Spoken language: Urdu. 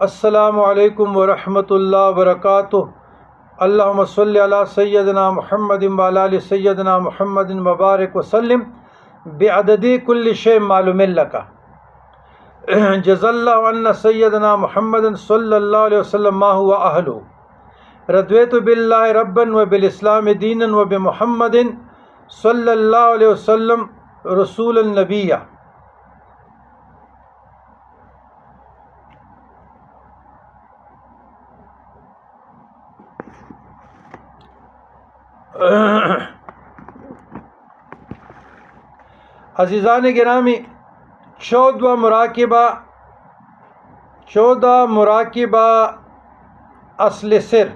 السلام علیکم ورحمۃ اللہ وبرکاتہ۔ اللہم صلی علی سیدنا محمد وعلی آل سیدنا محمد مبارک وسلم بعدد کل شیء معلوم لک۔ جزا اللہ عنا سیدنا محمد صلی اللہ علیہ وسلم ما هو اہلہ۔ رضیت باللہ ربا وبالاسلام دینا وبمحمد صلی اللہ علیہ وسلم رسول النبی۔ عزیزان گرامی، 14 مراقبہ اصل سر۔